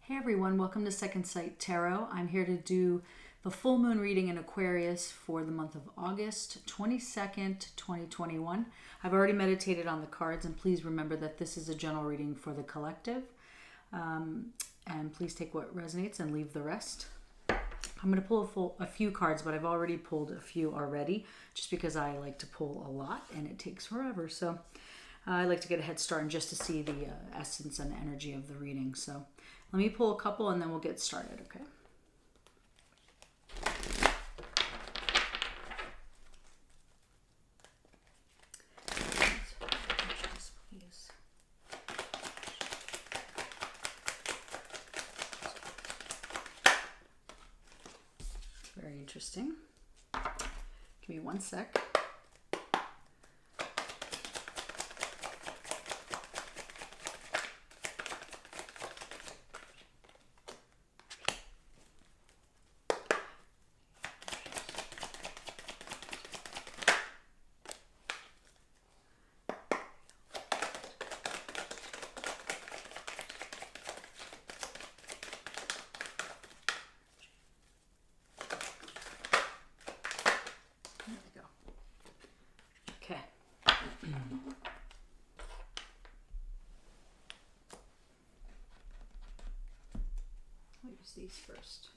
Hey everyone, welcome to Second Sight Tarot. I'm here to do the full moon reading in Aquarius for the month of August 22nd, 2021. I've already meditated on the cards, and please remember that this is a general reading for the collective. And please take what resonates and leave the rest. I'm going to pull a few cards, but I've already pulled a few already, just because I like to pull a lot and it takes forever. So I like to get a head start and just to see the essence and energy of the reading. So let me pull a couple and then we'll get started, okay? Very interesting. Give me one sec. These first.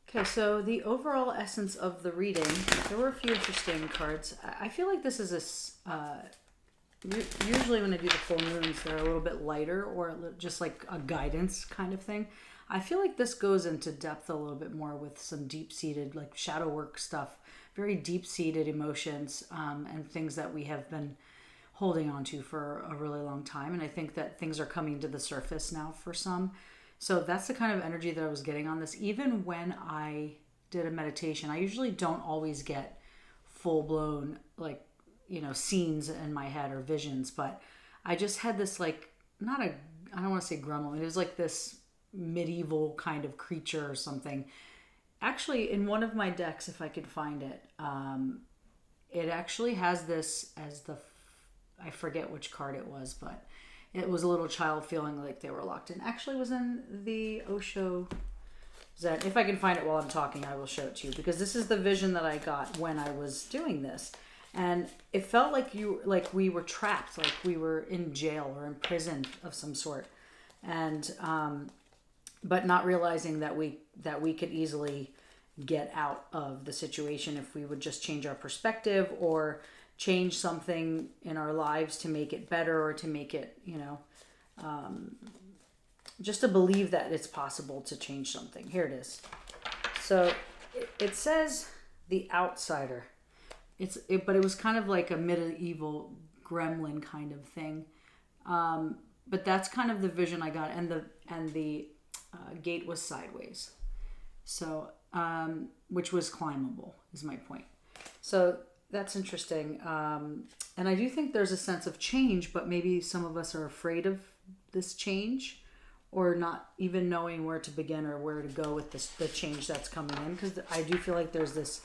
Okay, so the overall essence of the reading, there were a few interesting cards. I feel like this is usually when I do the full moons, they're a little bit lighter or just like a guidance kind of thing. I feel like this goes into depth a little bit more with some deep-seated, like shadow work stuff, very deep-seated emotions and things that we have been holding on to for a really long time. And I think that things are coming to the surface now for some. So that's the kind of energy that I was getting on this. Even when I did a meditation, I usually don't always get full-blown, like, you know, scenes in my head or visions. But I just had this, like, I don't want to say gremlin. It was like this medieval kind of creature or something. Actually, in one of my decks, if I could find it, it actually has this as I forget which card it was, but it was a little child feeling like they were locked in. Actually, it was in the Osho Zen. If I can find it while I'm talking, I will show it to you, because this is the vision that I got when I was doing this. And it felt like we were trapped, like we were in jail or in prison of some sort. And but not realizing that we could easily get out of the situation if we would just change our perspective or change something in our lives to make it better, or to make it, you know, just to believe that it's possible to change something. Here it is. So it says the outsider. But it was kind of like a medieval gremlin kind of thing. But that's kind of the vision I got, and the gate was sideways. So which was climbable is my point. So that's interesting. And I do think there's a sense of change, but maybe some of us are afraid of this change, or not even knowing where to begin or where to go with the change that's coming in. Because I do feel like there's this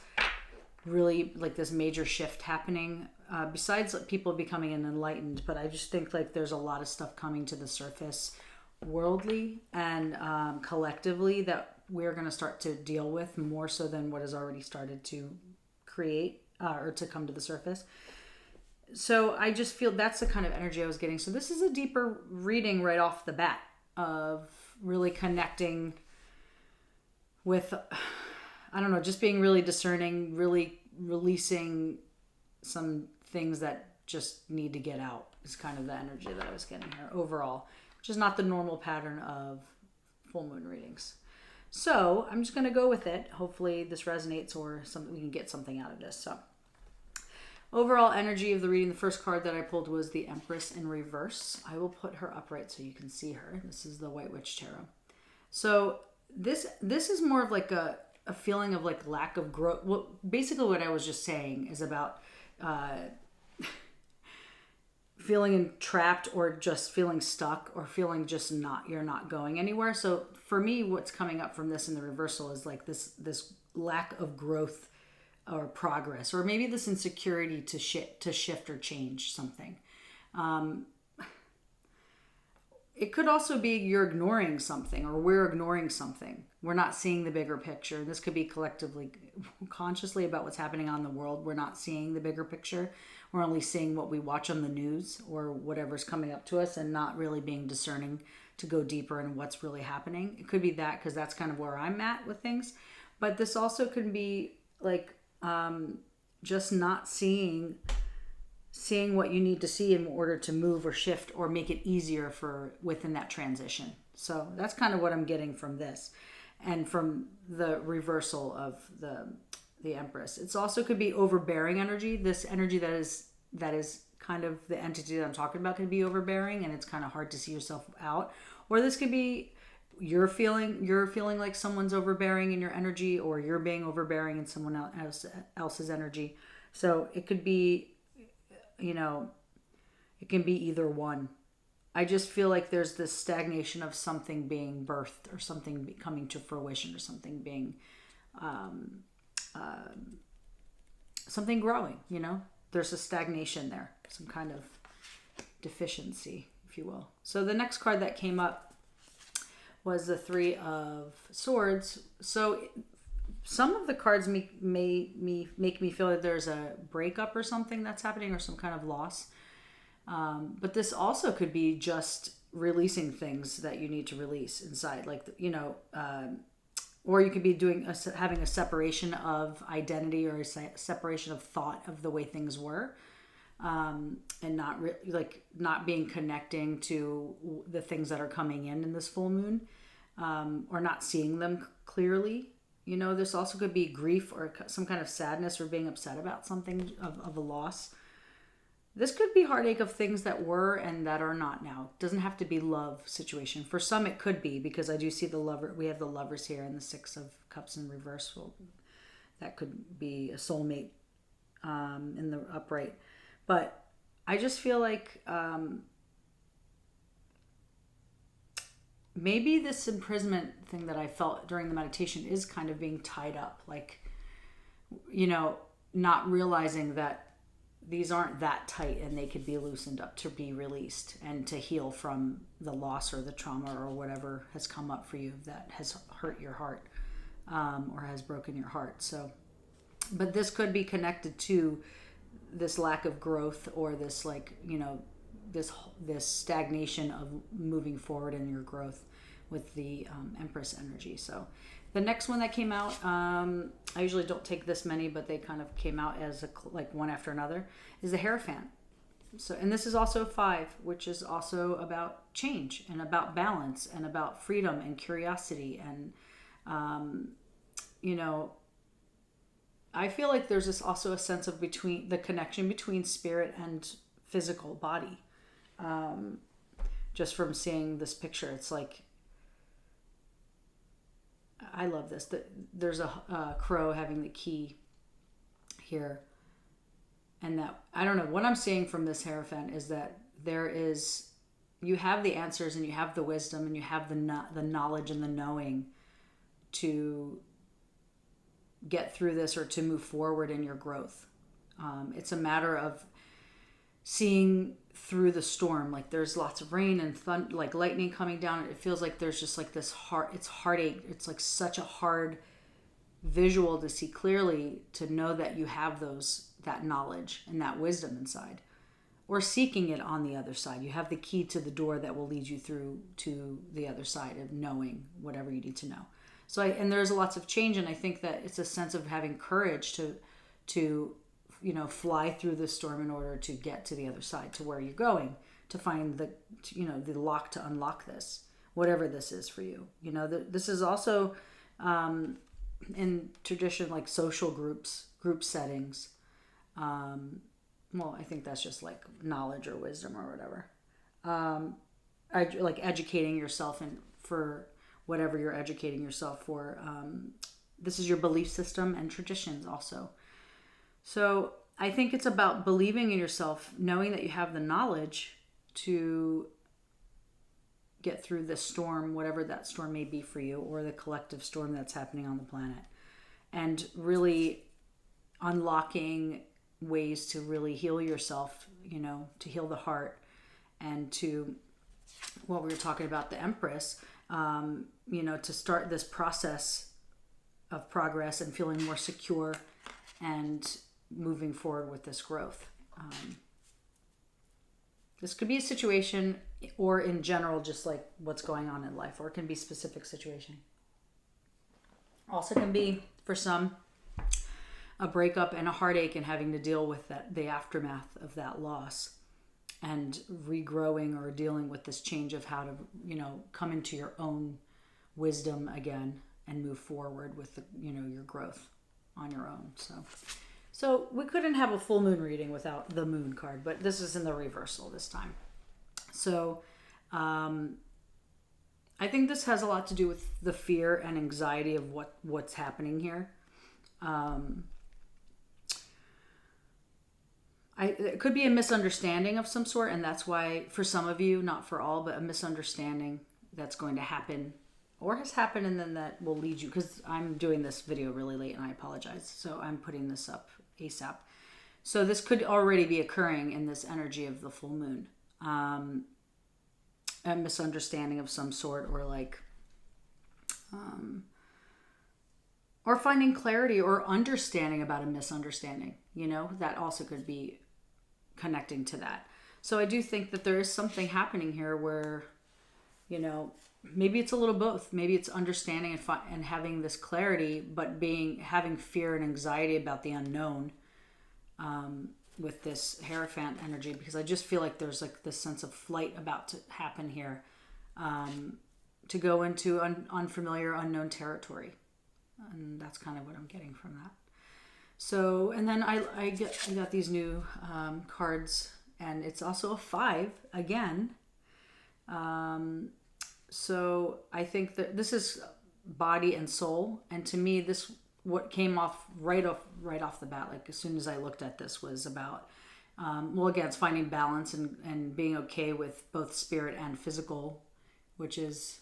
really, like, this major shift happening, besides people becoming enlightened. But I just think like there's a lot of stuff coming to the surface worldly and collectively that we're going to start to deal with more so than what has already started to create or to come to the surface. So I just feel that's the kind of energy I was getting. So this is a deeper reading right off the bat of really connecting with, I don't know, just being really discerning, really releasing some things that just need to get out is kind of the energy that I was getting here overall, which is not the normal pattern of full moon readings. So I'm just going to go with it. Hopefully this resonates, or we can get something out of this. So overall energy of the reading, the first card that I pulled was the Empress in reverse. I will put her upright so you can see her. This is the White Witch Tarot. So this is more of like a feeling of like lack of growth. Basically what I was just saying is about feeling trapped, or just feeling stuck, or feeling just you're not going anywhere. So for me, what's coming up from this in the reversal is like this lack of growth or progress, or maybe this insecurity to shift or change something. it could also be you're ignoring something, or we're ignoring something. We're not seeing the bigger picture. This could be collectively, consciously about what's happening on the world. We're not seeing the bigger picture. We're only seeing what we watch on the news or whatever's coming up to us, and not really being discerning to go deeper in what's really happening. It could be that, because that's kind of where I'm at with things. But this also could be like just not seeing what you need to see in order to move or shift or make it easier for within that transition. So that's kind of what I'm getting from this, and from the reversal of the Empress. It's also could be overbearing energy. This energy that is kind of the entity that I'm talking about could be overbearing, and it's kind of hard to see yourself out. Or this could be you're feeling like someone's overbearing in your energy, or you're being overbearing in someone else's energy. So it could be, it can be either one. I just feel like there's this stagnation of something being birthed, or something coming to fruition, or something being, something growing, There's a stagnation there, some kind of deficiency, if you will. So the next card that came up was the Three of Swords. So some of the cards make me feel that there's a breakup or something that's happening, or some kind of loss. But this also could be just releasing things that you need to release inside, like, or you could be having a separation of identity, or a separation of thought of the way things were, and not being connecting to the things that are coming in this full moon, or not seeing them clearly. This also could be grief, or some kind of sadness, or being upset about something of a loss. This could be heartache of things that were and that are not now. It doesn't have to be love situation. For some it could be, because I do see the lover. We have the Lovers here, and the Six of Cups in reverse. Well, that could be a soulmate in the upright. But I just feel like maybe this imprisonment thing that I felt during the meditation is kind of being tied up. Like, not realizing that these aren't that tight, and they could be loosened up to be released and to heal from the loss or the trauma or whatever has come up for you that has hurt your heart, or has broken your heart. So, but this could be connected to this lack of growth, or this this stagnation of moving forward in your growth with the Empress energy. So the next one that came out, I usually don't take this many, but they kind of came out as one after another, is the Hierophant. So, and this is also 5, which is also about change, and about balance, and about freedom and curiosity. And, I feel like there's also a sense of the connection between spirit and physical body. Just from seeing this picture, it's like, I love this. There's a crow having the key here. And that, I don't know, what I'm seeing from this Hierophant is that you have the answers, and you have the wisdom, and you have the knowledge and the knowing to get through this, or to move forward in your growth. It's a matter of seeing through the storm. Like, there's lots of rain and thunder, like lightning coming down. It feels like there's just like this heartache. It's like such a hard visual to see clearly, to know that you have that knowledge and that wisdom inside, or seeking it on the other side. You have the key to the door that will lead you through to the other side of knowing whatever you need to know. So, and there's lots of change, and I think that it's a sense of having courage to fly through the storm in order to get to the other side, to where you're going, to find the lock to unlock this, whatever this is for you. This is also in tradition, like social group settings. Well, I think that's just like knowledge or wisdom or whatever. Like educating yourself for whatever you're educating yourself for. This is your belief system and traditions also. So I think it's about believing in yourself, knowing that you have the knowledge to get through this storm, whatever that storm may be for you, or the collective storm that's happening on the planet, and really unlocking ways to really heal yourself, to heal the heart, and to what we were talking about, the Empress, you know, to start this process of progress and feeling more secure and moving forward with this growth. This could be a situation, or in general, just like what's going on in life, or it can be specific situation. Also can be, for some, a breakup and a heartache and having to deal with the aftermath of that loss, and regrowing or dealing with this change of how to, you know, come into your own wisdom again and move forward with the, you know, your growth on your own. So we couldn't have a full moon reading without the moon card, but this is in the reversal this time. So I think this has a lot to do with the fear and anxiety of what's happening here. It could be a misunderstanding of some sort, and that's why, for some of you, not for all, but a misunderstanding that's going to happen or has happened, and then that will lead you, because I'm doing this video really late and I apologize, so I'm putting this up ASAP. So this could already be occurring in this energy of the full moon. A misunderstanding of some sort, or like or finding clarity or understanding about a misunderstanding, you know, that also could be connecting to that. So I do think that there is something happening here where, you know, maybe it's a little both. Maybe it's understanding and having this clarity, but having fear and anxiety about the unknown with this Hierophant energy, because I just feel like there's like this sense of flight about to happen here, to go into unfamiliar, unknown territory. And that's kind of what I'm getting from that. So, and then I got these new cards, and it's also a 5 again. So I think that this is body and soul, and to me, this what came off right off the bat, like as soon as I looked at this, was about well, again, it's finding balance and being okay with both spirit and physical, which is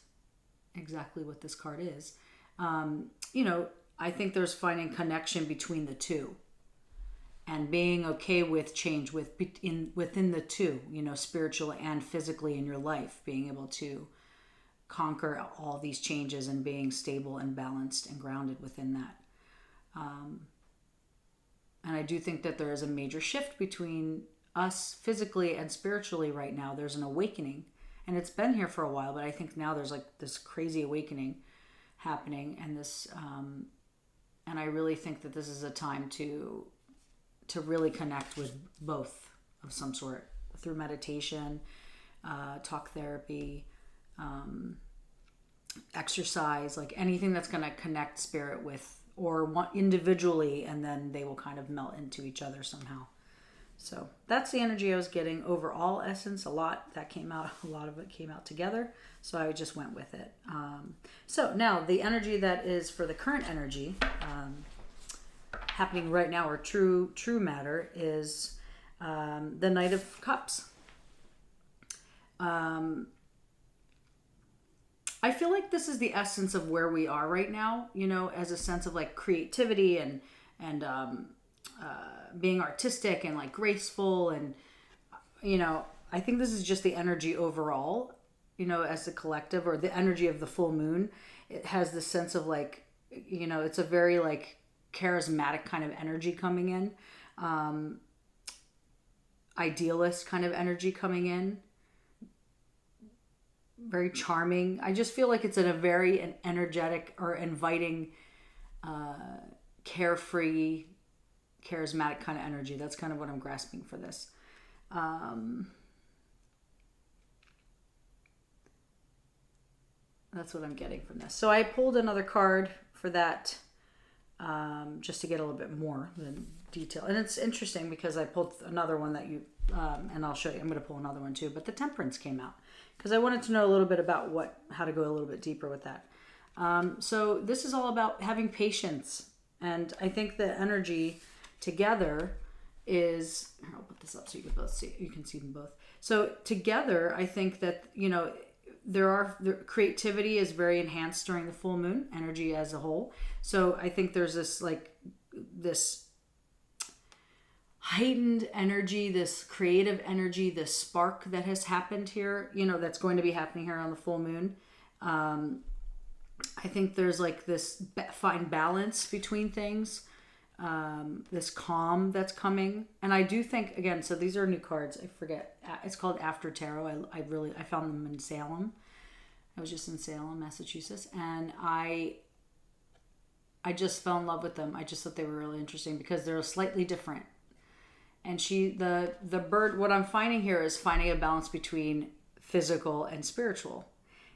exactly what this card is. You know, I think there's finding connection between the two and being okay with change within the two, you know, spiritually and physically in your life, being able to conquer all these changes and being stable and balanced and grounded within that. And I do think that there is a major shift between us physically and spiritually right now. There's an awakening, and it's been here for a while, but I think now there's like this crazy awakening happening, and this and I really think that this is a time to really connect with both of some sort through meditation, talk therapy, exercise, like anything that's going to connect spirit with, or one individually, and then they will kind of melt into each other somehow. So that's the energy I was getting. Overall essence, a lot of it came out together, so I just went with it. So now the energy that is for the current energy happening right now, or true matter, is the Knight of Cups. I feel like this is the essence of where we are right now, you know, as a sense of like creativity and being artistic and like graceful, and you know, I think this is just the energy overall, you know, as a collective, or the energy of the full moon. It has this sense of like, you know, it's a very like charismatic kind of energy coming in, idealist kind of energy coming in, very charming. I just feel like it's in a very energetic or inviting, carefree, charismatic kind of energy. That's kind of what I'm grasping for this. That's what I'm getting from this. So I pulled another card for that, just to get a little bit more than detail. And it's interesting because I pulled another one that you, and I'll show you. I'm going to pull another one too. But the Temperance came out because I wanted to know a little bit about how to go a little bit deeper with that. So this is all about having patience. And I think the energy together is, I'll put this up so you can see them both. So together, I think that, you know, the creativity is very enhanced during the full moon energy as a whole. So I think there's this heightened energy, this creative energy, this spark that has happened here, you know, that's going to be happening here on the full moon. I think there's like this fine balance between things, this calm that's coming. And I do think, again, so these are new cards. I forget. It's called After Tarot. I found them in Salem. I was just in Salem, Massachusetts. And I just fell in love with them. I just thought they were really interesting because they're slightly different. And the bird, what I'm finding here is finding a balance between physical and spiritual.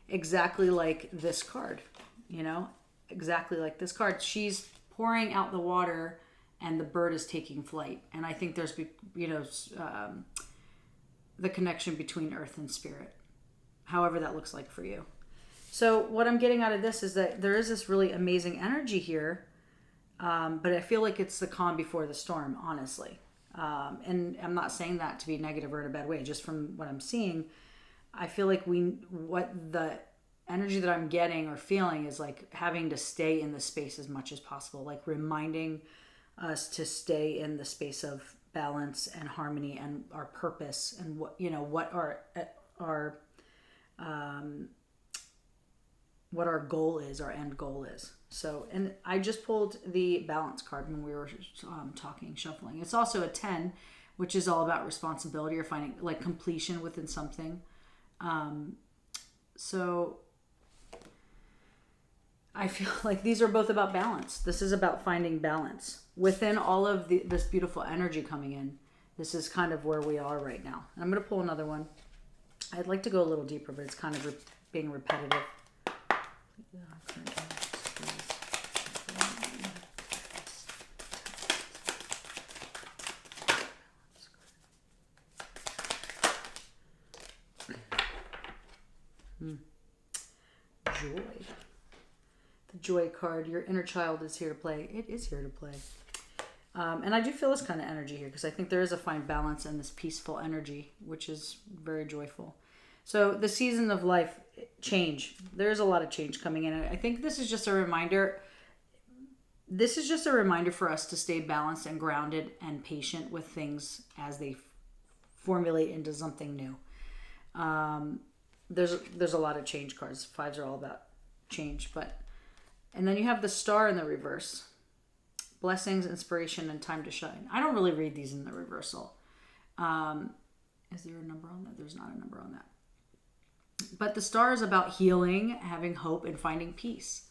Exactly like this card, you know, exactly like this card. She's pouring out the water and the bird is taking flight. And I think there's, you know, the connection between earth and spirit, however that looks like for you. So what I'm getting out of this is that there is this really amazing energy here, but I feel like it's the calm before the storm, honestly. And I'm not saying that to be negative or in a bad way, just from what I'm seeing. I feel like what the energy that I'm getting or feeling is like having to stay in the space as much as possible, like reminding us to stay in the space of balance and harmony and our purpose and what, you know, what our goal is, our end goal is. So, and I just pulled the balance card when we were shuffling. It's also a 10, which is all about responsibility or finding like completion within something. So I feel like these are both about balance. This is about finding balance within all of this beautiful energy coming in. This is kind of where we are right now. And I'm going to pull another one. I'd like to go a little deeper, but it's kind of being repetitive. Joy. The joy card. Your inner child is here to play. It is here to play. And I do feel this kind of energy here because I think there is a fine balance in this peaceful energy, which is very joyful. So the season of life, change. There's a lot of change coming in. I think this is just a reminder. This is just a reminder for us to stay balanced and grounded and patient with things as they formulate into something new. There's a lot of change cards. Fives are all about change, and then you have the star in the reverse. Blessings, inspiration, and time to shine. I don't really read these in the reversal. Is there a number on that? There's not a number on that. But the star is about healing, having hope, and finding peace.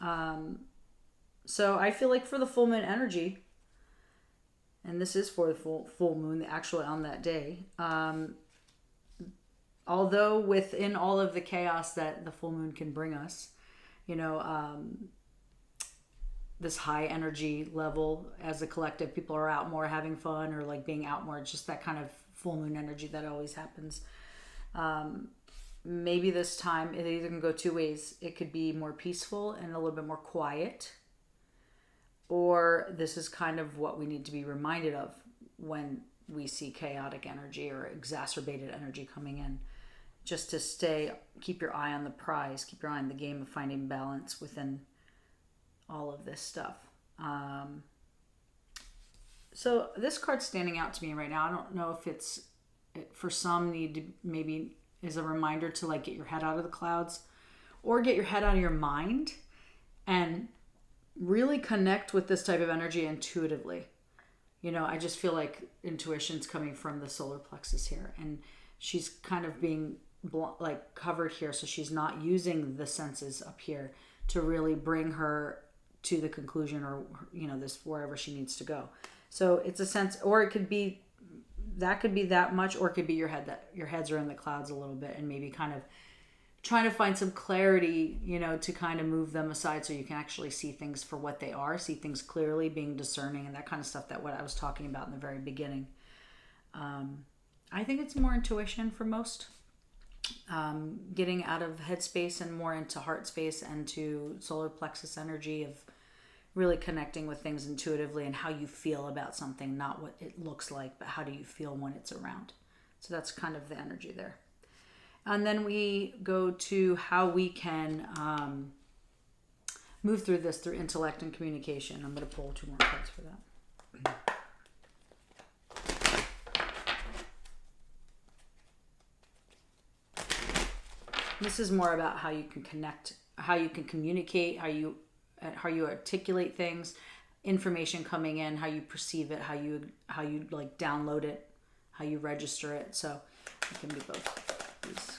So I feel like for the full moon energy, and this is for the full moon, actually on that day, although within all of the chaos that the full moon can bring us, you know, this high energy level as a collective, people are out more having fun or like being out more, just that kind of full moon energy that always happens. Maybe this time it either can go two ways. It could be more peaceful and a little bit more quiet, or this is kind of what we need to be reminded of when we see chaotic energy or exacerbated energy coming in. Just to keep your eye on the prize, keep your eye on the game of finding balance within all of this stuff. So this card's standing out to me right now. I don't know if it's, for some, need to maybe is a reminder to like get your head out of the clouds or get your head out of your mind and really connect with this type of energy intuitively. You know, I just feel like intuition's coming from the solar plexus here, and she's kind of being like covered here, so she's not using the senses up here to really bring her to the conclusion, or, you know, this wherever she needs to go. So it's a sense, or it could be that much, or it could be your heads are in the clouds a little bit and maybe kind of trying to find some clarity, you know, to kind of move them aside so you can actually see things for what they are, see things clearly, being discerning and that kind of stuff, that what I was talking about in the very beginning. I think it's more intuition for most. Getting out of headspace and more into heart space and to solar plexus energy of really connecting with things intuitively and how you feel about something, not what it looks like, but how do you feel when it's around. So that's kind of the energy there. And then we go to how we can move through this through intellect and communication. I'm going to pull two more cards for that. This is more about how you can connect, how you can communicate, how you articulate things, information coming in, how you perceive it, how you like download it, how you register it. So it can be both these.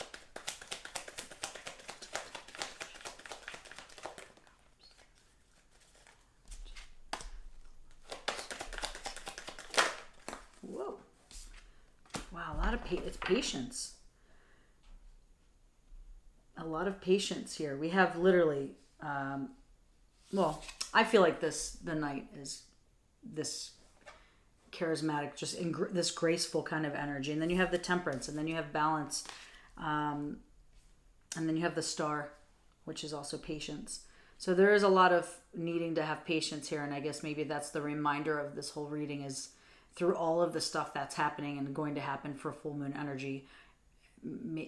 Whoa. Wow, a lot of it's patience. A lot of patience here. We have literally, well, I feel like the Knight is this charismatic, just this graceful kind of energy. And then you have the Temperance, and then you have Balance. And then you have the Star, which is also patience. So there is a lot of needing to have patience here. And I guess maybe that's the reminder of this whole reading, is through all of the stuff that's happening and going to happen for full moon energy,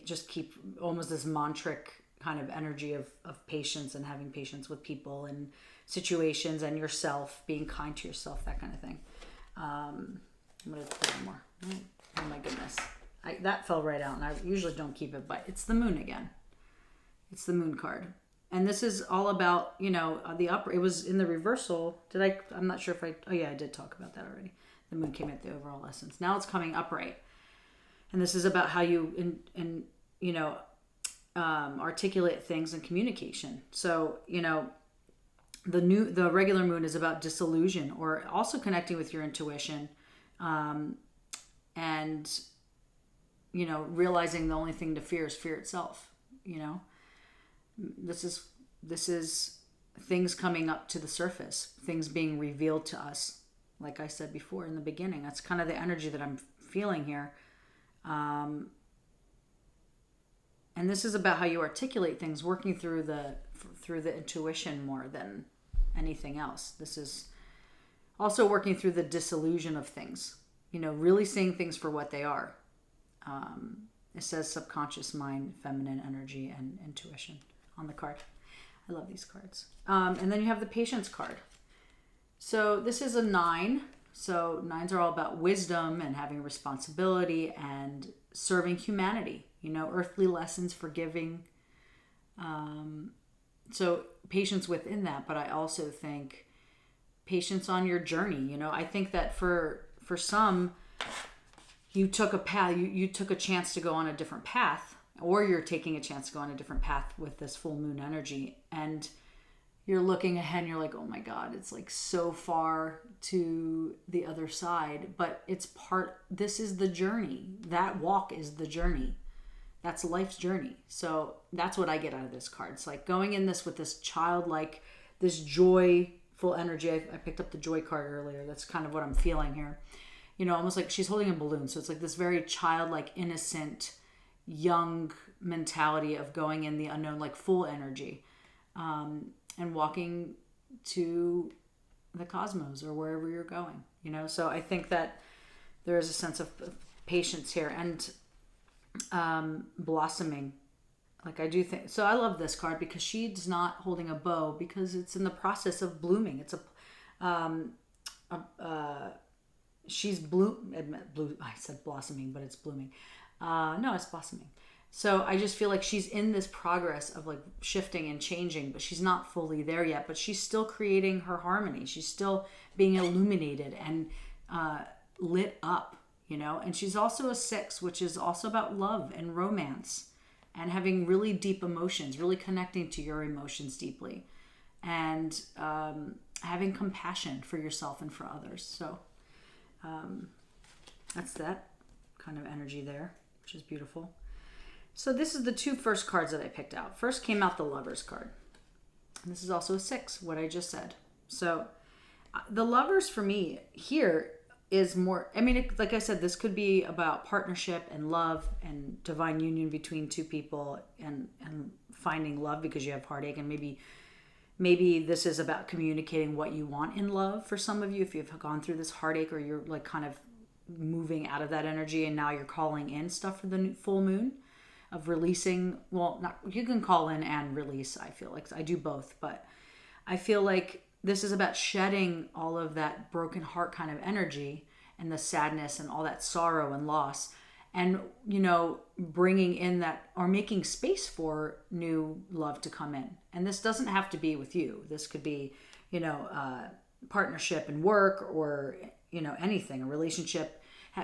just keep almost this mantric kind of energy of patience and having patience with people and situations and yourself, being kind to yourself, that kind of thing. I'm going to put one more. Oh my goodness. That fell right out, and I usually don't keep it, but it's the Moon again. It's the Moon card. And this is all about, the upper, it was in the reversal. I'm not sure if oh yeah, I did talk about that already. The Moon came at the overall essence. Now it's coming upright. And this is about how you, articulate things and communication. So, the regular moon is about disillusion, or also connecting with your intuition, and realizing the only thing to fear is fear itself. This is things coming up to the surface, things being revealed to us. Like I said before in the beginning, that's kind of the energy that I'm feeling here. And this is about how you articulate things, working through the intuition more than anything else. This is also working through the disillusion of things, really seeing things for what they are. It says subconscious mind, feminine energy, and intuition on the card. I love these cards. And then you have the Patience card. So this is a 9. So 9s are all about wisdom and having responsibility and serving humanity, earthly lessons, forgiving. So patience within that, but I also think patience on your journey. I think that for some, you took a path, you took a chance to go on a different path, or you're taking a chance to go on a different path with this full moon energy, and you're looking ahead and you're like, oh my God, it's like so far to the other side, but this is the journey. That walk is the journey. That's life's journey. So that's what I get out of this card. It's like going in this with this childlike, this joyful energy. I picked up the joy card earlier. That's kind of what I'm feeling here. Almost like she's holding a balloon. So it's like this very childlike, innocent, young mentality of going in the unknown, like full energy. And walking to the cosmos or wherever you're going, So I think that there is a sense of patience here and blossoming. Like I do think, so I love this card because she's not holding a bow because it's in the process of blooming. It's she's I said blossoming, but it's blooming. No, it's blossoming. So I just feel like she's in this progress of like shifting and changing, but she's not fully there yet, but she's still creating her harmony. She's still being illuminated and lit up, and she's also a 6, which is also about love and romance and having really deep emotions, really connecting to your emotions deeply, and having compassion for yourself and for others. So that's that kind of energy there, which is beautiful. So this is the 2 first cards that I picked out. First came out the Lovers card. And this is also a 6, what I just said. So the Lovers for me here is more, like I said, this could be about partnership and love and divine union between 2 people and finding love because you have heartache, and maybe this is about communicating what you want in love for some of you if you've gone through this heartache, or you're like kind of moving out of that energy and now you're calling in stuff for the full moon. Of releasing, you can call in and release. I feel like I do both, but I feel like this is about shedding all of that broken heart kind of energy and the sadness and all that sorrow and loss, and, you know, bringing in that, or making space for new love to come in. And this doesn't have to be with you. This could be, you know, partnership and work, or, you know, anything, a relationship,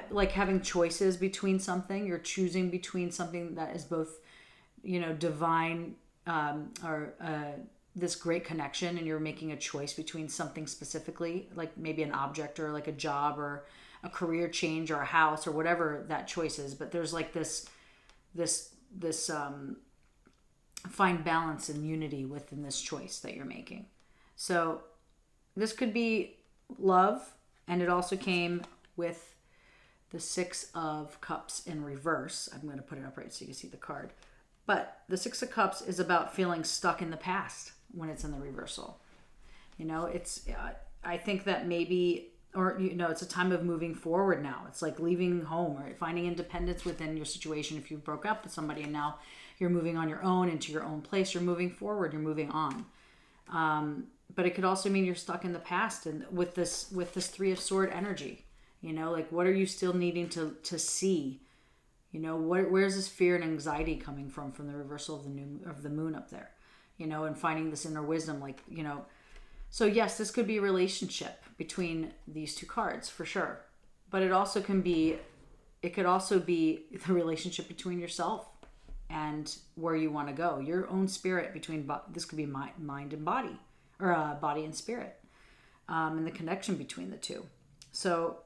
like having choices between something. You're choosing between something that is both, you know, divine, or this great connection, and you're making a choice between something specifically, like maybe an object, or like a job, or a career change, or a house, or whatever that choice is. But there's like this find balance and unity within this choice that you're making. So this could be love, and it also came with the Six of Cups in reverse. I'm going to put it up right so you can see the card. But the Six of Cups is about feeling stuck in the past when it's in the reversal. You know, it's, I think that maybe, or, you know, it's a time of moving forward now. It's like leaving home, or finding independence within your situation. If you broke up with somebody and now you're moving on your own into your own place, you're moving forward, you're moving on. But it could also mean you're stuck in the past, and with this Three of Sword energy, you know, like, what are you still needing to see? You know, where's this fear and anxiety coming from the reversal of the moon up there, you know, and finding this inner wisdom, like, you know. So yes, this could be a relationship between these two cards for sure, but it could also be the relationship between yourself and where you want to go, your own spirit, between, this could be mind and body, or body and spirit, and the connection between the two. So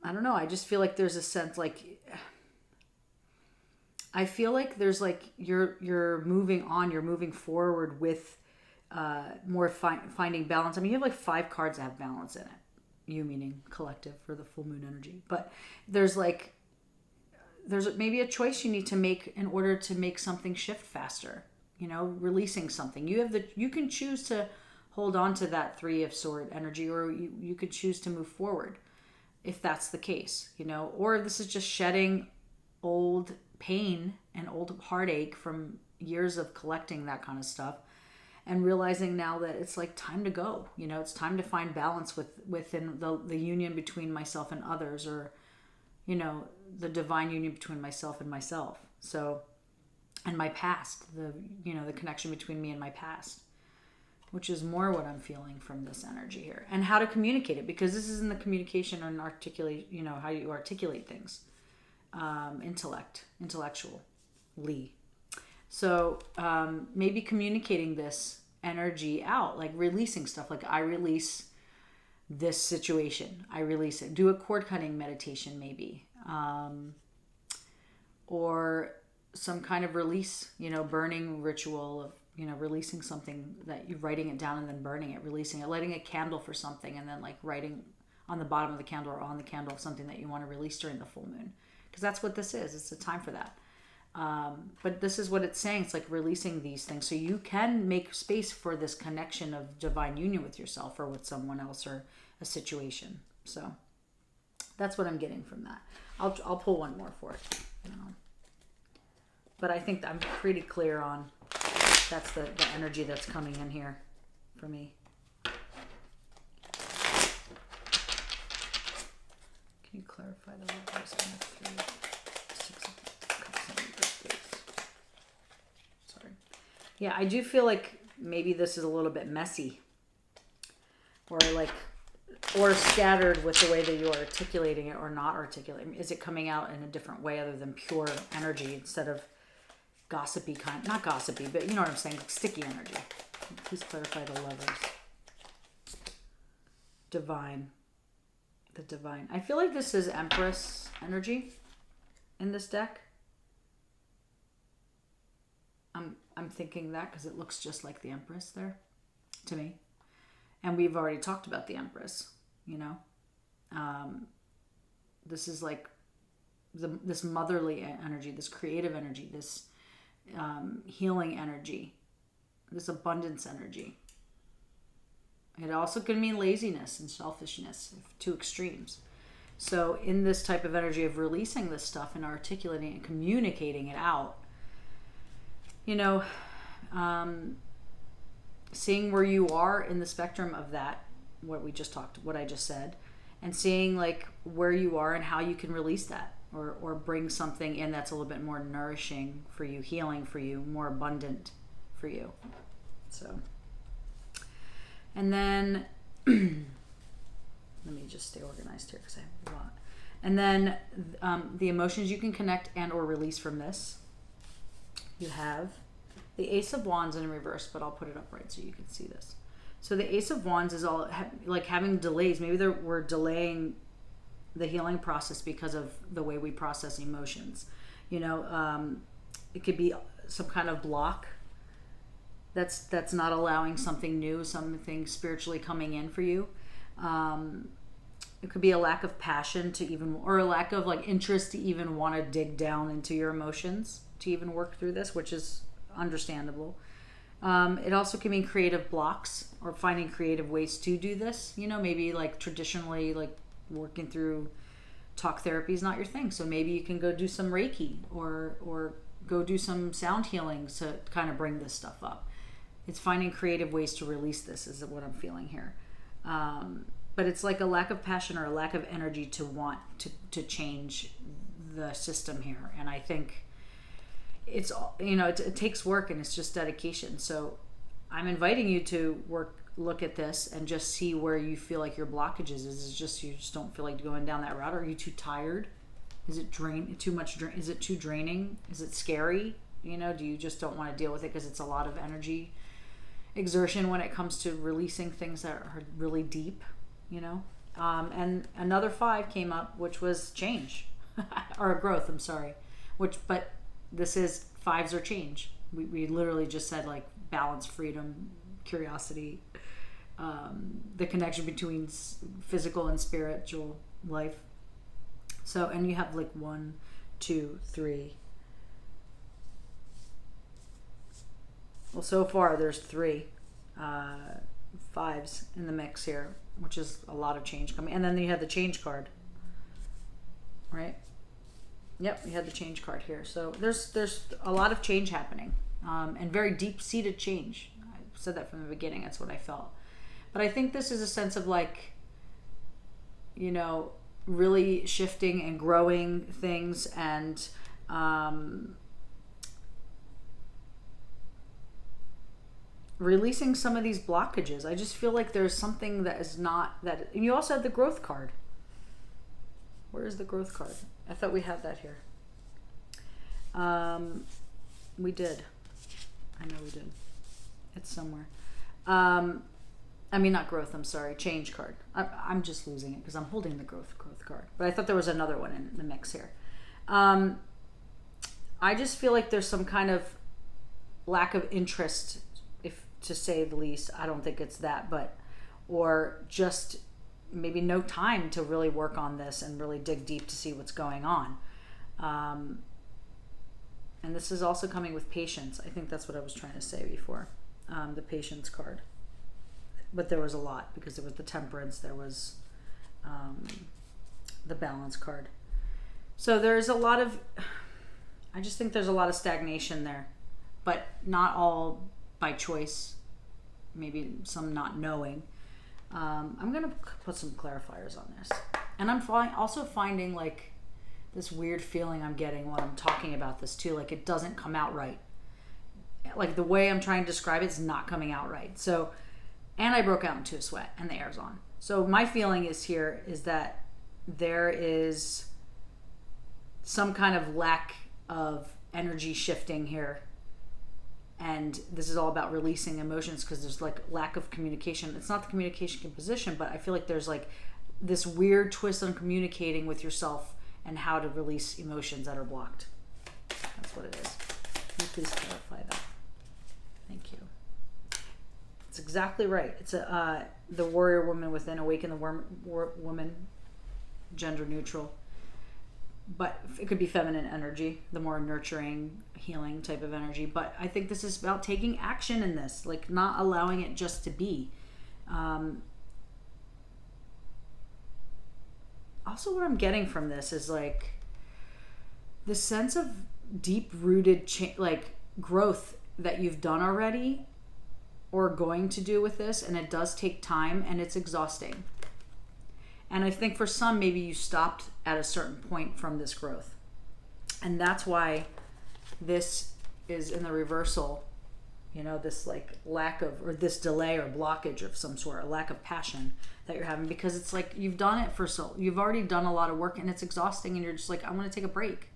I don't know. I just feel like there's a sense, like, I feel like there's like, you're moving on, you're moving forward with more finding balance. I mean, you have like 5 cards that have balance in it. You meaning collective for the full moon energy. But there's maybe a choice you need to make in order to make something shift faster. You know, releasing something. You can choose to hold on to that Three of Sword energy, or you could choose to move forward, if that's the case, you know. Or this is just shedding old pain and old heartache from years of collecting that kind of stuff, and realizing now that it's like time to go. You know, it's time to find balance within the union between myself and others, or, you know, the divine union between myself and myself. So, and my past, you know, the connection between me and my past, which is more what I'm feeling from this energy here, and how to communicate it, because this is in the communication and articulate, you know, how you articulate things, intellectually. So maybe communicating this energy out, like releasing stuff, like I release this situation, I release it. Do a cord cutting meditation maybe, or some kind of release, you know, burning ritual of, you know, releasing something, that you're writing it down and then burning it, releasing it, lighting a candle for something, and then like writing on the bottom of the candle or on the candle something that you want to release during the full moon, because that's what this is. It's a time for that. But this is what it's saying. It's like releasing these things so you can make space for this connection of divine union with yourself, or with someone else, or a situation. So that's what I'm getting from that. I'll pull one more for it. You know. But I think I'm pretty clear on that's the energy that's coming in here for me. Can you clarify the levels on the 3, 6 of Cups in reverse, please? Sorry. Yeah, I do feel like maybe this is a little bit messy, or scattered with the way that you're articulating it, or not articulating. Is it coming out in a different way other than pure energy, instead of gossipy kind, not gossipy, but you know what I'm saying, like sticky energy? Please clarify the levers. Divine. The divine. I feel like this is Empress energy in this deck. I'm thinking that because it looks just like the Empress there to me. And we've already talked about the Empress, you know. This is like this motherly energy, this creative energy, this healing energy, this abundance energy. It also could mean laziness and selfishness, to extremes. So in this type of energy of releasing this stuff and articulating and communicating it out, you know, seeing where you are in the spectrum of that, what I just said, and seeing like where you are and how you can release that, or bring something in that's a little bit more nourishing for you, healing for you, more abundant for you. So, and then let me just stay organized here because I have a lot. And then the emotions you can connect and or release from this. You have the Ace of Wands in reverse, but I'll put it upright so you can see this. So the Ace of Wands is all like having delays. Maybe we're delaying the healing process because of the way we process emotions. You know, it could be some kind of block that's not allowing something new, something spiritually coming in for you. It could be a lack of passion to even, or a lack of like interest to even want to dig down into your emotions to even work through this, which is understandable. It also can mean creative blocks or finding creative ways to do this. You know, maybe like traditionally, like working through talk therapy is not your thing. So maybe you can go do some Reiki or go do some sound healing to kind of bring this stuff up. It's finding creative ways to release this is what I'm feeling here. But it's like a lack of passion or a lack of energy to want to change the system here. And I think it's, you know, it takes work and it's just dedication. So I'm inviting you to look at this and just see where you feel like your blockages is. It's just, you just don't feel like going down that route. Are you too tired? Is it too much? Is it too draining? Is it scary? You know, do you just don't want to deal with it because it's a lot of energy exertion when it comes to releasing things that are really deep, you know? And another 5 came up, which was change or growth. I'm sorry. But this is 5s are change. We literally just said like balance, freedom, curiosity, the connection between physical and spiritual life. So, and you have like 1, 2, 3. Well, so far there's 3 5s in the mix here, which is a lot of change coming. And then you had the change card, right? Yep, you had the change card here. So there's a lot of change happening, and very deep-seated change. I said that from the beginning. That's what I felt. But I think this is a sense of like, you know, really shifting and growing things and releasing some of these blockages. I just feel like there's something that is not that. And you also had the growth card. Where is the growth card? I thought we had that here. We did. I know we did. It's somewhere. I mean, not growth, I'm sorry. Change card. I'm just losing it because I'm holding the growth card. But I thought there was another one in the mix here. I just feel like there's some kind of lack of interest, if to say the least. I don't think it's that, but, or just maybe no time to really work on this and really dig deep to see what's going on. And this is also coming with patience. I think that's what I was trying to say before. The patience card. But there was a lot because there was the temperance, there was the balance card. So there's a lot of, I just think there's a lot of stagnation there, but not all by choice, maybe some not knowing. I'm going to put some clarifiers on this. And I'm also finding like this weird feeling I'm getting when I'm talking about this too. Like it doesn't come out right. Like the way I'm trying to describe it is not coming out right. So, and I broke out into a sweat and the air's on. So my feeling is that there is some kind of lack of energy shifting here. And this is all about releasing emotions because there's like lack of communication. It's not the communication composition, but I feel like there's like this weird twist on communicating with yourself and how to release emotions that are blocked. That's what it is. Can you please clarify that? Thank you. It's exactly right. It's the warrior woman within, awaken the woman, gender neutral. But it could be feminine energy, the more nurturing, healing type of energy. But I think this is about taking action in this, like not allowing it just to be. Also, what I'm getting from this is like the sense of deep-rooted like growth that you've done already or going to do with this, and it does take time and it's exhausting. And I think for some, maybe you stopped at a certain point from this growth. And that's why this is in the reversal, you know, this like lack of, or this delay or blockage of some sort, a lack of passion that you're having, because it's like you've done it for you've already done a lot of work and it's exhausting and you're just like, I want to take a break.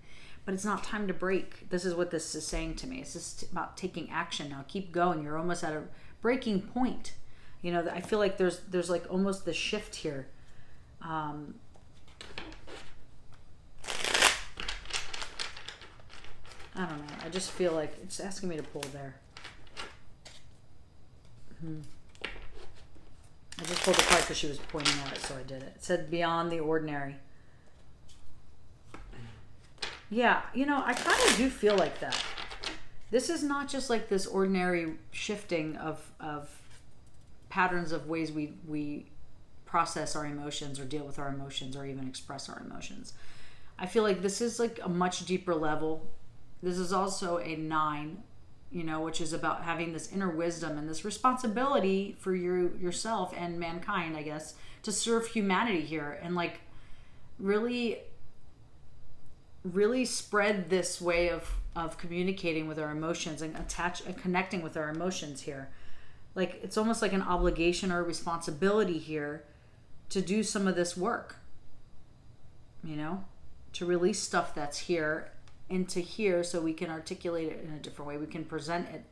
But it's not time to break. This is what this is saying to me. It's just about taking action now. Keep going. You're almost at a breaking point. You know, I feel like there's like almost the shift here. I don't know. I just feel like it's asking me to pull there. I just pulled the card because she was pointing at it, so I did it. It said beyond the ordinary. Yeah, you know, I kind of do feel like that. This is not just like this ordinary shifting of patterns of ways we process our emotions or deal with our emotions or even express our emotions. I feel like this is like a much deeper level. This is also a 9, you know, which is about having this inner wisdom and this responsibility for yourself and mankind, I guess, to serve humanity here and like really spread this way of communicating with our emotions and connecting with our emotions here. Like it's almost like an obligation or a responsibility here to do some of this work, you know, to release stuff that's here into here so we can articulate it in a different way. We can present it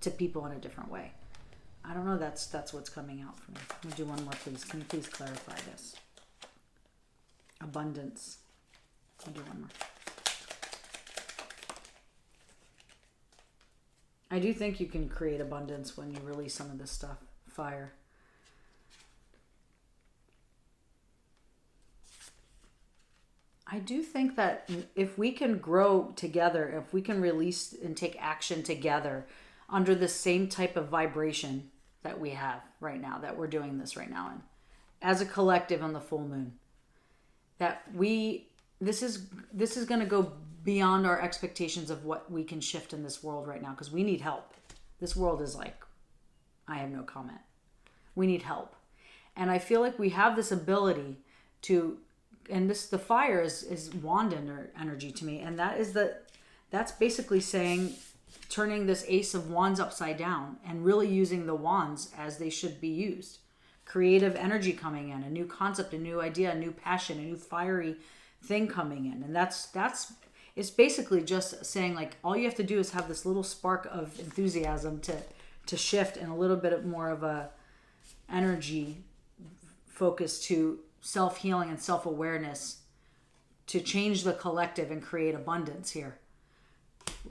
to people in a different way. I don't know. That's what's coming out for me. Let me do one more, please. Can you please clarify this? Abundance. I'll do one more. I do think you can create abundance when you release some of this stuff. Fire. I do think that if we can grow together, if we can release and take action together under the same type of vibration that we have right now, that we're doing this right now in, as a collective on the full moon, that this is going to go beyond our expectations of what we can shift in this world right now, because we need help. This world is like, I have no comment. We need help. And I feel like we have this ability to, and the fire is wand energy to me, and that's basically saying turning this ace of wands upside down and really using the wands as they should be used. Creative energy coming in, a new concept, a new idea, a new passion, a new fiery thing coming in. And it's basically just saying like all you have to do is have this little spark of enthusiasm to shift, and a little bit more of a energy focus to self-healing and self-awareness to change the collective and create abundance here.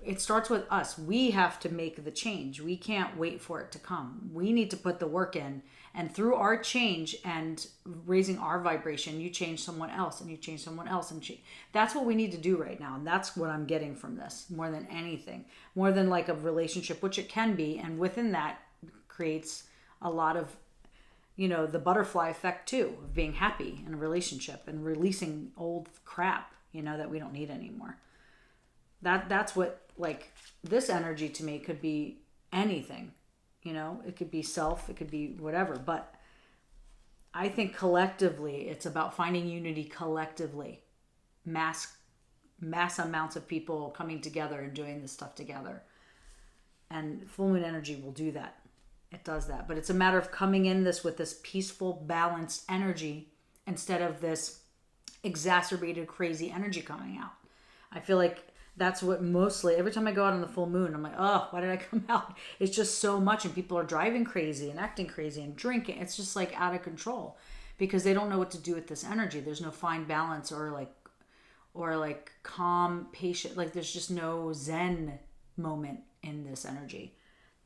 It starts with us. We have to make the change. We can't wait for it to come. We need to put the work in, and through our change and raising our vibration, you change someone else and you change someone else, and that's what we need to do right now. And that's what I'm getting from this more than anything, more than like a relationship, which it can be, and within that creates a lot of, you know, the butterfly effect too, of being happy in a relationship and releasing old crap, you know, that we don't need anymore. That's what, like, this energy to me could be anything, you know, it could be self, it could be whatever, but I think collectively it's about finding unity collectively, mass amounts of people coming together and doing this stuff together. And full moon energy will do that. It does that. But it's a matter of coming in this with this peaceful, balanced energy instead of this exacerbated, crazy energy coming out. I feel like that's what mostly, every time I go out on the full moon, I'm like, oh, why did I come out? It's just so much, and people are driving crazy and acting crazy and drinking. It's just like out of control because they don't know what to do with this energy. There's no fine balance or like calm, patient, like there's just no zen moment in this energy.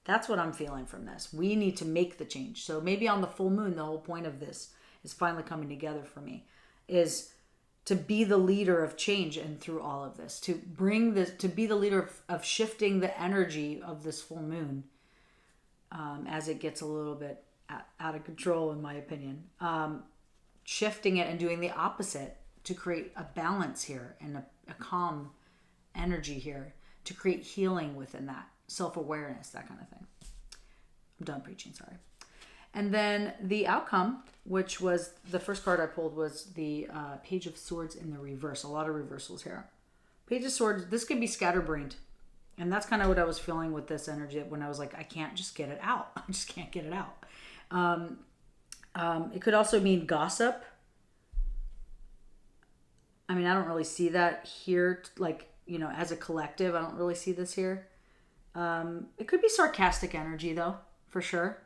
That's what I'm feeling from this. We need to make the change. So maybe on the full moon, the whole point of this is finally coming together for me, is to be the leader of change, and through all of this, to bring this, to be the leader of shifting the energy of this full moon as it gets a little bit out of control, in my opinion. Shifting it and doing the opposite to create a balance here and a calm energy here to create healing within that, self-awareness, that kind of thing. I'm done preaching, sorry. And then the outcome, which was the first card I pulled, was the Page of Swords in the reverse. A lot of reversals here. Page of Swords, this could be scatterbrained. And that's kind of what I was feeling with this energy when I was like, I can't just get it out. I just can't get it out. It could also mean gossip. I mean, I don't really see that here, like, you know, as a collective. I don't really see this here. It could be sarcastic energy, though, for sure.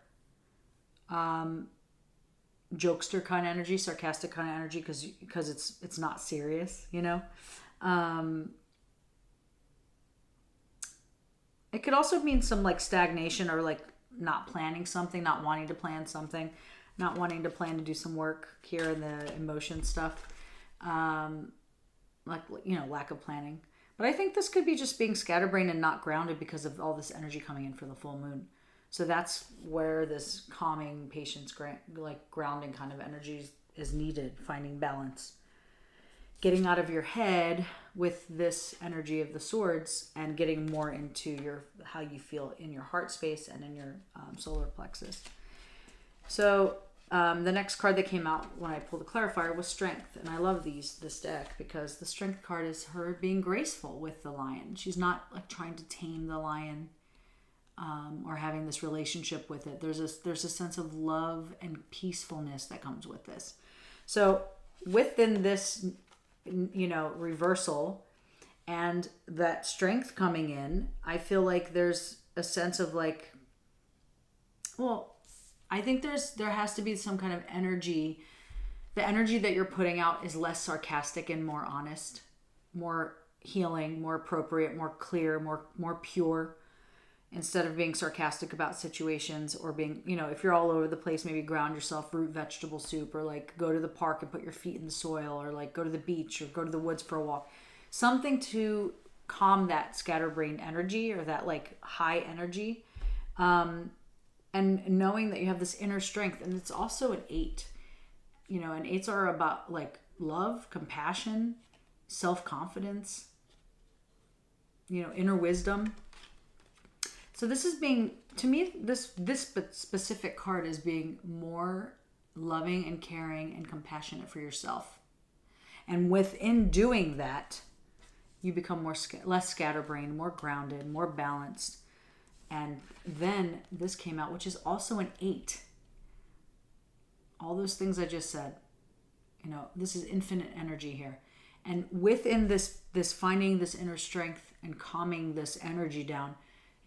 Jokester kind of energy, sarcastic kind of energy, because it's not serious, you know. It could also mean some like stagnation or like not planning something, not wanting to plan something, not wanting to plan to do some work here in the emotion stuff. Like, you know, lack of planning. But I think this could be just being scatterbrained and not grounded because of all this energy coming in for the full moon. So that's where this calming, patience, like grounding kind of energy is needed, finding balance. Getting out of your head with this energy of the swords and getting more into how you feel in your heart space and in your solar plexus. So the next card that came out when I pulled the clarifier was Strength. And I love this deck because the Strength card is her being graceful with the lion. She's not like trying to tame the lion or having this relationship with it. There's a sense of love and peacefulness that comes with this. So within this, you know, reversal and that strength coming in, I feel like there's a sense of like, well, I think there has to be some kind of energy. The energy that you're putting out is less sarcastic and more honest, more healing, more appropriate, more clear, more pure, instead of being sarcastic about situations or being, you know, if you're all over the place, maybe ground yourself, root vegetable soup, or like go to the park and put your feet in the soil, or like go to the beach or go to the woods for a walk. Something to calm that scatterbrained energy or that like high energy. And knowing that you have this inner strength, and it's also an 8, you know, and 8s are about like love, compassion, self-confidence, you know, inner wisdom. So this is being, to me, this specific card is being more loving and caring and compassionate for yourself. And within doing that, you become less scatterbrained, more grounded, more balanced. And then this came out, which is also an 8. All those things I just said, you know, this is infinite energy here. And within this finding this inner strength and calming this energy down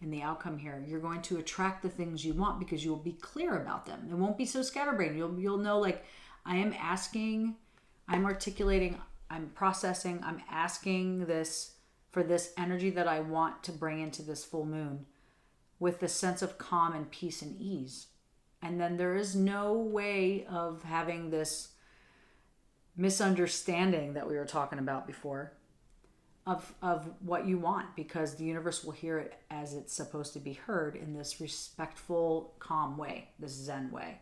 in the outcome here, you're going to attract the things you want because you'll be clear about them. It won't be so scatterbrained. You'll know, like, I am asking, I'm articulating, I'm processing, I'm asking this for this energy that I want to bring into this full moon, with the sense of calm and peace and ease. And then there is no way of having this misunderstanding that we were talking about before of what you want, because the universe will hear it as it's supposed to be heard in this respectful, calm way, this Zen way.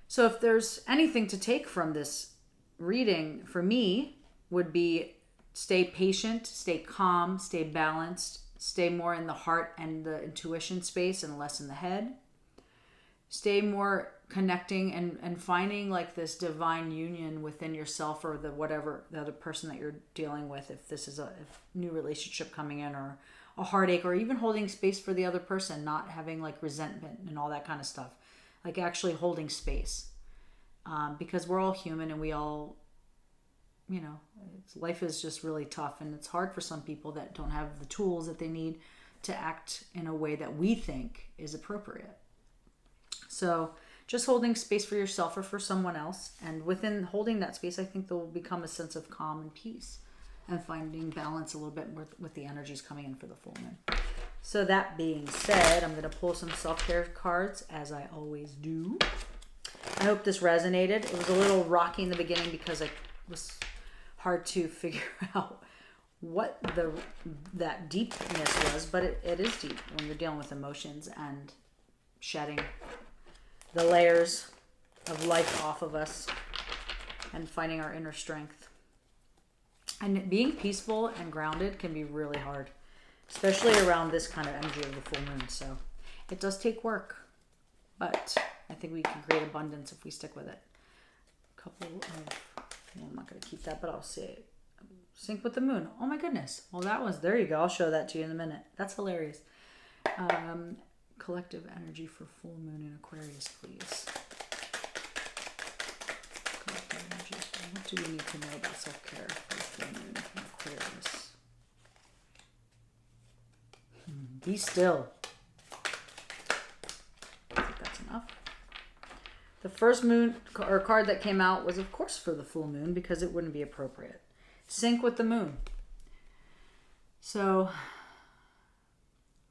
So if there's anything to take from this reading for me, would be stay patient, stay calm, stay balanced, stay more in the heart and the intuition space and less in the head. Stay more connecting and finding like this divine union within yourself or the other person that you're dealing with. If this is a new relationship coming in, or a heartache, or even holding space for the other person, not having like resentment and all that kind of stuff. Like actually holding space. Because we're all human and we all, you know, life is just really tough, and it's hard for some people that don't have the tools that they need to act in a way that we think is appropriate. So just holding space for yourself or for someone else, and within holding that space, I think there will become a sense of calm and peace, and finding balance a little bit more with the energies coming in for the full moon. So that being said, I'm going to pull some self-care cards, as I always do. I hope this resonated. It was a little rocky in the beginning because it was hard to figure out what that deepness was, but it is deep when you're dealing with emotions and shedding the layers of life off of us and finding our inner strength. And being peaceful and grounded can be really hard, especially around this kind of energy of the full moon. So it does take work, but I think we can create abundance if we stick with it. Couple of, well, I'm not going to keep that, but I'll say it. Sync with the moon. Oh my goodness. Well, there you go. I'll show that to you in a minute. That's hilarious. Collective energy for full moon in Aquarius, please. Collective energy. What do we need to know about self-care for full moon in Aquarius? Be still. I think that's enough. The first moon or card that came out was, of course, for the full moon because it wouldn't be appropriate. Sync with the moon. So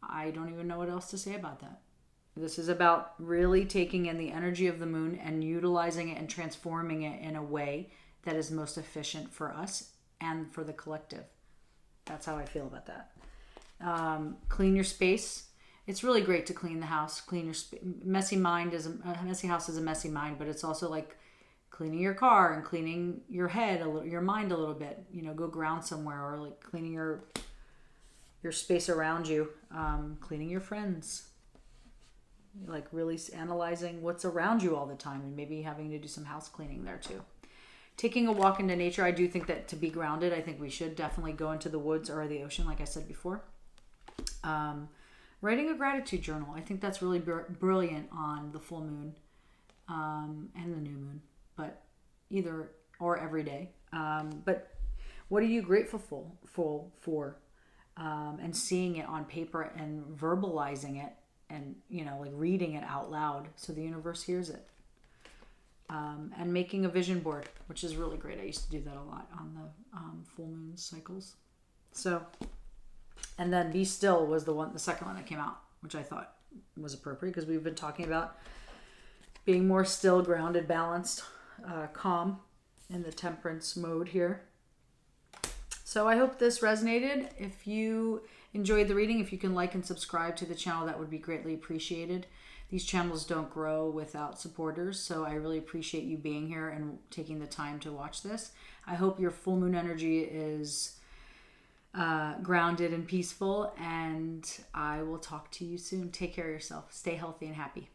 I don't even know what else to say about that. This is about really taking in the energy of the moon and utilizing it and transforming it in a way that is most efficient for us and for the collective. That's how I feel about that. Clean your space. It's really great to clean the house. Clean your messy house is a messy mind, but it's also like cleaning your car and cleaning your head, your mind a little bit. You know, go ground somewhere, or like cleaning your space around you, cleaning your friends, like really analyzing what's around you all the time, and maybe having to do some house cleaning there too. Taking a walk into nature. I do think that to be grounded, I think we should definitely go into the woods or the ocean, like I said before. Writing a gratitude journal. I think that's really brilliant on the full moon and the new moon, but either or every day. But what are you grateful for? And seeing it on paper and verbalizing it, and like reading it out loud so the universe hears it. And making a vision board, which is really great. I used to do that a lot on the full moon cycles. So, and then Be Still was the second one that came out, which I thought was appropriate because we've been talking about being more still, grounded, balanced, calm in the temperance mode here. So I hope this resonated. If you enjoyed the reading, if you can like and subscribe to the channel, that would be greatly appreciated. These channels don't grow without supporters, so I really appreciate you being here and taking the time to watch this. I hope your full moon energy is grounded and peaceful, and I will talk to you soon. Take care of yourself. Stay healthy and happy.